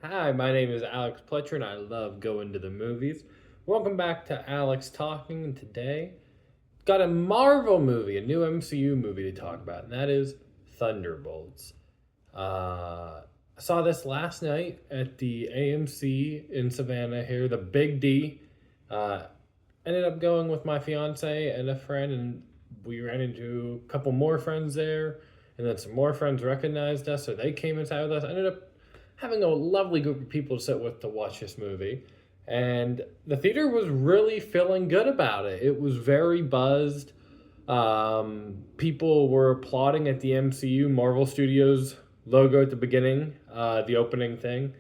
Hi, my name is Alex Pletcher and I love going to the movies. Welcome back to Alex Talking, and today got a Marvel movie, a new MCU movie to talk about, and that is Thunderbolts. I saw this last night at the AMC in Savannah here, the Big D. Uh, Ended up going with my fiance and a friend, and we ran into a couple more friends there, and then some more friends recognized us, so they came inside with us. I ended up having a lovely group of people to sit with to watch this movie. And the theater was really feeling good about it. It was very buzzed. People were applauding at the MCU Marvel Studios logo at the beginning, the opening thing.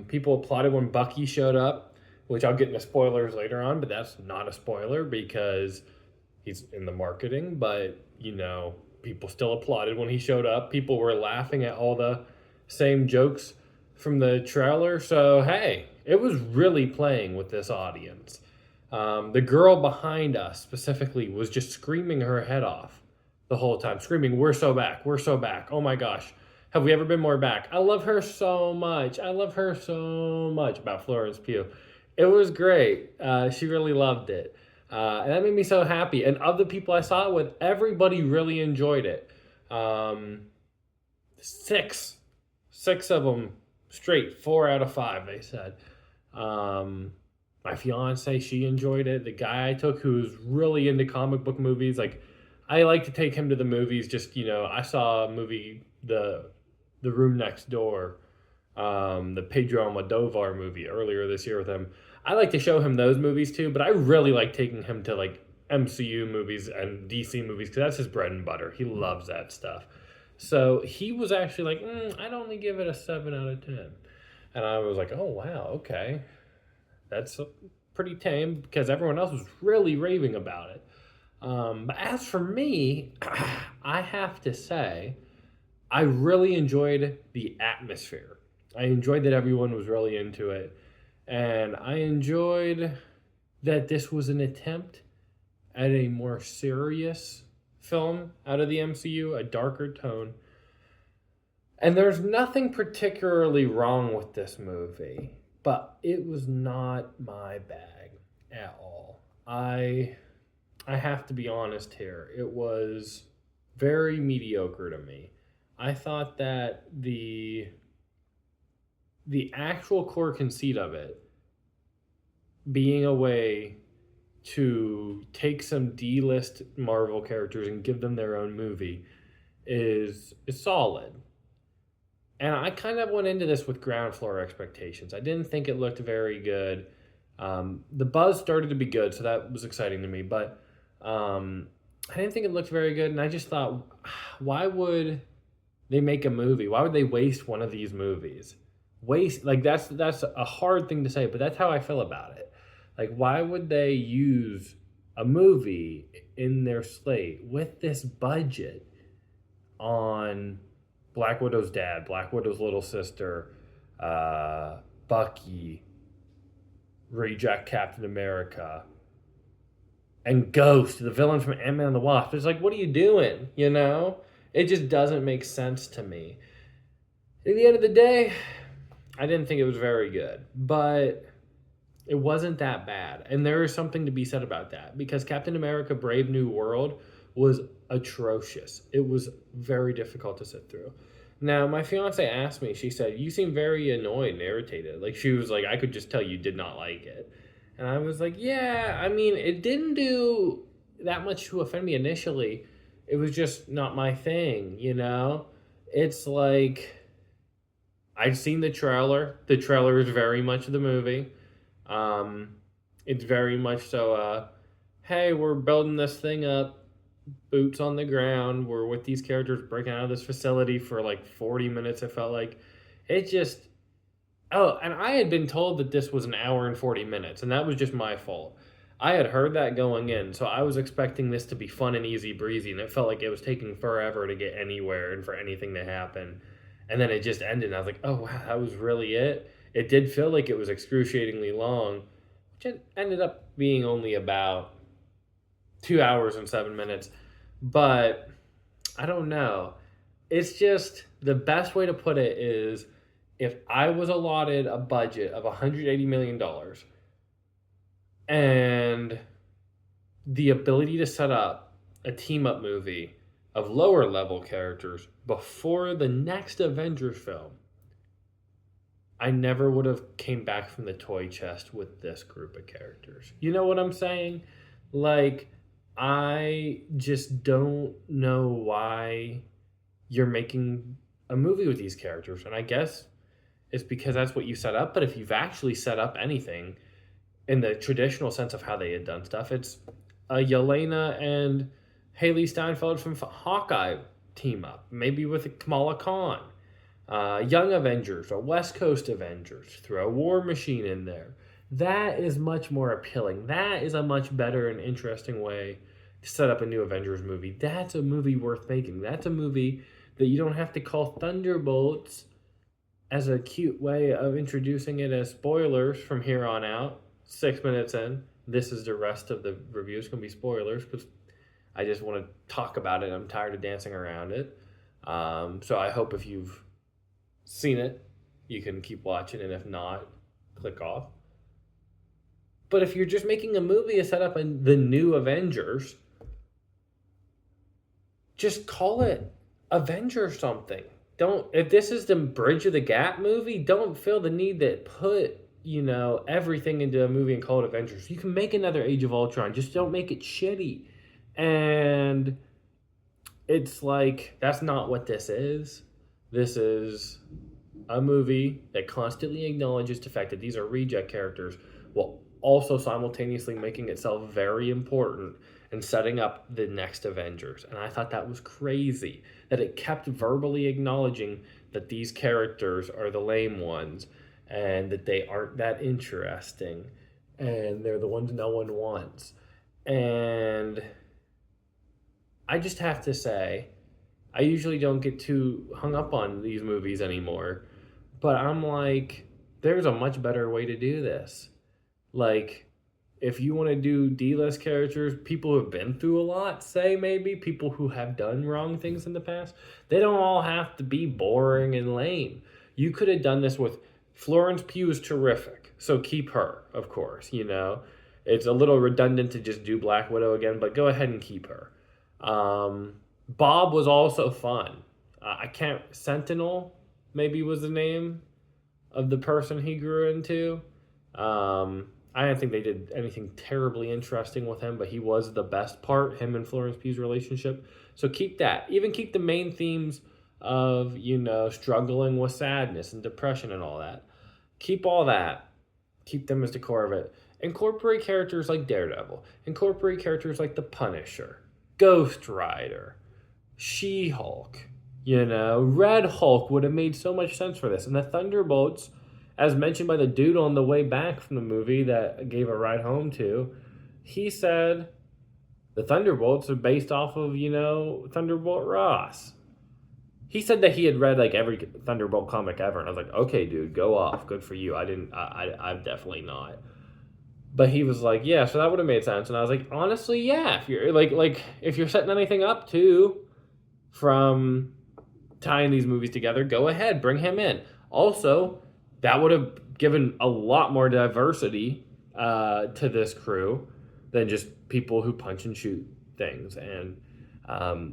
People applauded when Bucky showed up, which I'll get into spoilers later on, but that's not a spoiler because he's in the marketing. But, people still applauded when he showed up. People were laughing at all the same jokes from the trailer. So, hey, it was really playing with this audience. The girl behind us specifically was just screaming her head off the whole time, screaming, "We're so back, we're so back. Oh my gosh, have we ever been more back? I love her so much. I love her so much," about Florence Pugh. It was great. She really loved it. And that made me so happy. And of the people I saw it with, everybody really enjoyed it. Um, six of them straight, 4 out of 5, they said. My fiance, she enjoyed it. The guy I took who's really into comic book movies, like I like to take him to the movies. Just I saw a movie, the Room Next Door, the Pedro Almodovar movie earlier this year with him. I like to show him those movies too, but I really like taking him to like MCU movies and DC movies because that's his bread and butter. He loves that stuff. So he was actually like, I'd only give it a 7 out of 10. And I was like, oh, wow, okay. That's pretty tame because everyone else was really raving about it. But as for me, I have to say, I really enjoyed the atmosphere. I enjoyed that everyone was really into it. And I enjoyed that this was an attempt at a more serious film out of the MCU, a darker tone. And there's nothing particularly wrong with this movie, but it was not my bag at all. I have to be honest here. It was very mediocre to me. I thought that the actual core conceit of it being a way to take some D-list Marvel characters and give them their own movie is solid. And I kind of went into this with ground floor expectations. I didn't think it looked very good. The buzz started to be good, so that was exciting to me. But I didn't think it looked very good, and I just thought, why would they make a movie? Why would they waste one of these movies? Waste, like, that's a hard thing to say, but that's how I feel about it. Like, why would they use a movie in their slate with this budget on Black Widow's dad, Black Widow's little sister, Bucky, Reject Captain America, and Ghost, the villain from Ant-Man and the Wasp? It's like, what are you doing? It just doesn't make sense to me. At the end of the day, I didn't think it was very good, but it wasn't that bad. And there is something to be said about that because Captain America Brave New World was atrocious. It was very difficult to sit through. Now, my fiance asked me, she said, "You seem very annoyed and irritated." Like, she was like, "I could just tell you did not like it." And I was like, yeah, I mean, it didn't do that much to offend me initially. It was just not my thing, It's like, I'd seen the trailer. The trailer is very much the movie. It's very much so, hey, we're building this thing up, boots on the ground. We're with these characters breaking out of this facility for like 40 minutes, it felt like. It just, oh, and I had been told that this was an hour and 40 minutes, and that was just my fault. I had heard that going in, so I was expecting this to be fun and easy breezy, and it felt like it was taking forever to get anywhere and for anything to happen. And then it just ended, and I was like, oh, wow, that was really it? It did feel like it was excruciatingly long, which ended up being only about 2 hours and 7 minutes. But I don't know. It's just, the best way to put it is if I was allotted a budget of $180 million and the ability to set up a team up movie of lower level characters before the next Avengers film, I never would have came back from the toy chest with this group of characters. You know what I'm saying? Like, I just don't know why you're making a movie with these characters. And I guess it's because that's what you set up. But if you've actually set up anything in the traditional sense of how they had done stuff, it's Yelena and Haley Steinfeld from Hawkeye team up, maybe with Kamala Khan. Young Avengers or West Coast Avengers, throw a War Machine in there. That is much more appealing. That is a much better and interesting way to set up a new Avengers movie. That's a movie worth making. That's a movie that you don't have to call Thunderbolts as a cute way of introducing it as spoilers from here on out. 6 minutes in, this is the rest of the review. It's going to be spoilers because I just want to talk about it. I'm tired of dancing around it. So I hope if you've seen it, you can keep watching, and if not, click off. But if you're just making a movie to set up the new Avengers, just call it Avengers something. Don't, if this is the Bridge of the Gap movie, don't feel the need to put, everything into a movie and call it Avengers. You can make another Age of Ultron, just don't make it shitty. And it's like, that's not what this is. This is a movie that constantly acknowledges the fact that these are reject characters while also simultaneously making itself very important and setting up the next Avengers. And I thought that was crazy, that it kept verbally acknowledging that these characters are the lame ones and that they aren't that interesting and they're the ones no one wants. And I just have to say, I usually don't get too hung up on these movies anymore, but I'm like, there's a much better way to do this. Like, if you want to do D-list characters, people who have been through a lot, say maybe, people who have done wrong things in the past, they don't all have to be boring and lame. You could have done this with Florence Pugh is terrific, so keep her, of course, It's a little redundant to just do Black Widow again, but go ahead and keep her. Bob was also fun. Sentinel maybe was the name of the person he grew into. I don't think they did anything terribly interesting with him, but he was the best part, him and Florence Pugh's relationship. So keep that. Even keep the main themes of, struggling with sadness and depression and all that. Keep all that. Keep them as the core of it. Incorporate characters like Daredevil. Incorporate characters like the Punisher, Ghost Rider, She-Hulk. Red Hulk would have made so much sense for this. And the Thunderbolts, as mentioned by the dude on the way back from the movie that I gave a ride home to, he said the Thunderbolts are based off of, Thunderbolt Ross. He said that he had read like every Thunderbolt comic ever, and I was like, okay, dude, go off. Good for you. I'm definitely not. But he was like, yeah, so that would have made sense. And I was like, honestly, yeah. If you're if you're setting anything up too from tying these movies together, go ahead, bring him in. Also, that would have given a lot more diversity to this crew than just people who punch and shoot things. And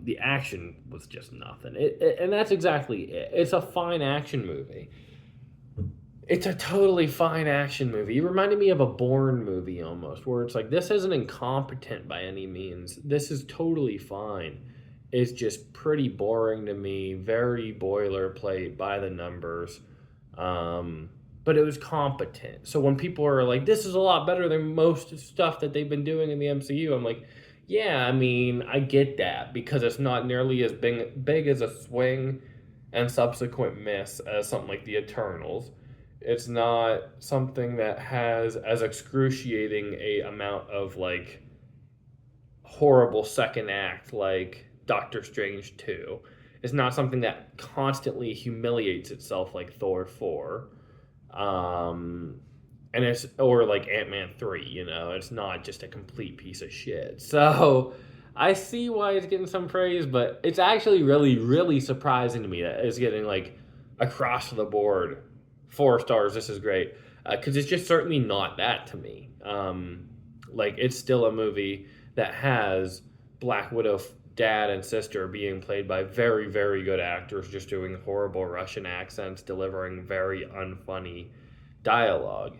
the action was just nothing. And that's exactly it. It's a fine action movie. It's a totally fine action movie. It reminded me of a Bourne movie almost, where it's like, this isn't incompetent by any means. This is totally fine. It's just pretty boring to me, very boilerplate by the numbers. But it was competent. So when people are like, this is a lot better than most stuff that they've been doing in the MCU, I'm like, yeah, I mean, I get that, because it's not nearly as big as a swing and subsequent miss as something like the Eternals. It's not something that has as excruciating a amount of like horrible second act like Doctor Strange 2. It's not something that constantly humiliates itself like Thor 4. And it's, or like Ant-Man 3, it's not just a complete piece of shit. So I see why it's getting some praise, but it's actually really, really surprising to me that it's getting like across the board 4 stars, this is great. Because it's just certainly not that to me. Like, it's still a movie that has Black Widow dad and sister being played by very, very good actors, just doing horrible Russian accents, delivering very unfunny dialogue.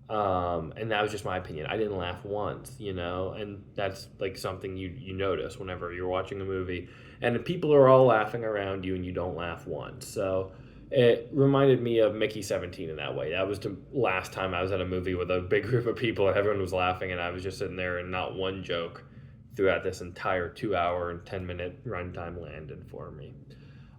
And that was just my opinion. I didn't laugh once, and that's like something you notice whenever you're watching a movie, and people are all laughing around you, and you don't laugh once. So it reminded me of Mickey 17 in that way. That was the last time I was at a movie with a big group of people, and everyone was laughing, and I was just sitting there, and not one joke throughout this entire 2 hour and 10-minute runtime landed for me.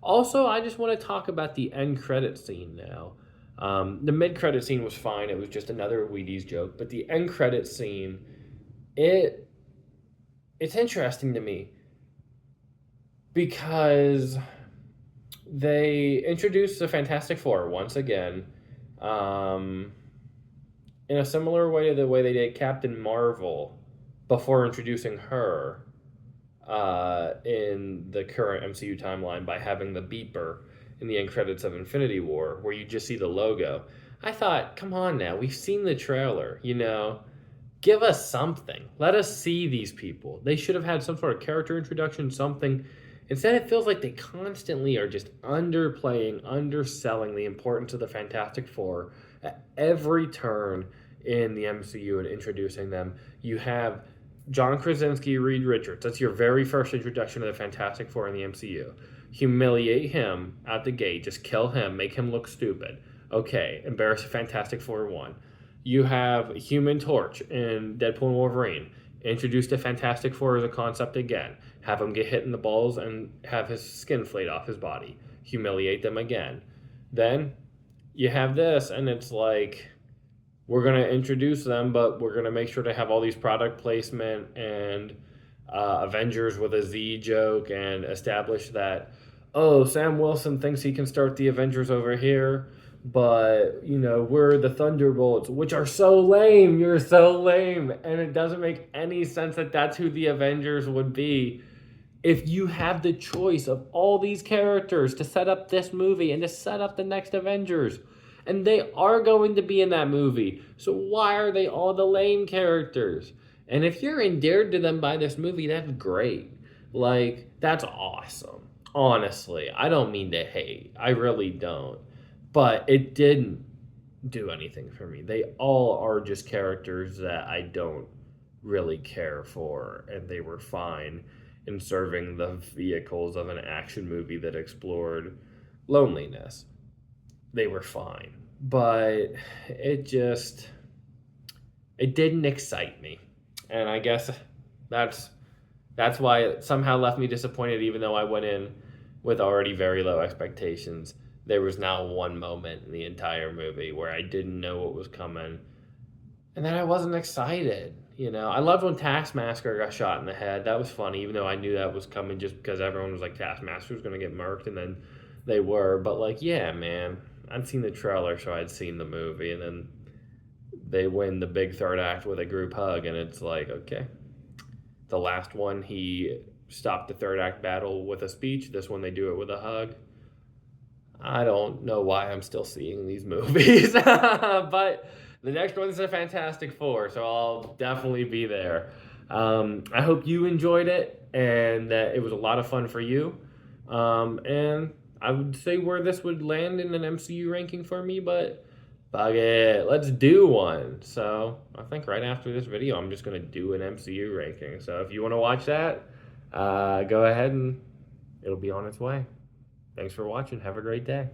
Also, I just want to talk about the end credit scene now. The mid-credit scene was fine. It was just another Wheaties joke. But the end credit scene, it's interesting to me because they introduced the Fantastic Four once again, in a similar way to the way they did Captain Marvel before introducing her in the current MCU timeline by having the beeper in the end credits of Infinity War, where you just see the logo. I thought, come on now, we've seen the trailer, give us something. Let us see these people. They should have had some sort of character introduction, something. Instead, it feels like they constantly are just underplaying, underselling the importance of the Fantastic Four at every turn in the MCU and introducing them. You have John Krasinski, Reed Richards. That's your very first introduction to the Fantastic Four in the MCU. Humiliate him out the gate. Just kill him. Make him look stupid. Okay, embarrass the Fantastic Four 1. You have Human Torch in Deadpool and Wolverine. Introduce the Fantastic Four as a concept again. Have him get hit in the balls and have his skin flayed off his body. Humiliate them again. Then you have this, and it's like, we're going to introduce them, but we're going to make sure to have all these product placement and Avengers with a Z joke and establish that, Sam Wilson thinks he can start the Avengers over here, but, we're the Thunderbolts, which are so lame. You're so lame. And it doesn't make any sense that that's who the Avengers would be. If you have the choice of all these characters to set up this movie and to set up the next Avengers, and they are going to be in that movie, so why are they all the lame characters? And if you're endeared to them by this movie, that's great. Like, that's awesome. Honestly, I don't mean to hate. I really don't. But it didn't do anything for me. They all are just characters that I don't really care for, and they were fine in serving the vehicles of an action movie that explored loneliness. They were fine. But it didn't excite me. And I guess that's why it somehow left me disappointed, even though I went in with already very low expectations. There was now one moment in the entire movie where I didn't know what was coming. And then I wasn't excited. I loved when Taskmaster got shot in the head. That was funny, even though I knew that was coming just because everyone was like, Taskmaster was going to get murked, and then they were. But, yeah, man, I'd seen the trailer, so I'd seen the movie, and then they win the big third act with a group hug, and it's like, okay. The last one, he stopped the third act battle with a speech. This one, they do it with a hug. I don't know why I'm still seeing these movies, but the next one's the Fantastic Four, so I'll definitely be there. I hope you enjoyed it, and that it was a lot of fun for you. And I would say where this would land in an MCU ranking for me, but fuck it, let's do one. So I think right after this video, I'm just going to do an MCU ranking. So if you want to watch that, go ahead and it'll be on its way. Thanks for watching. Have a great day.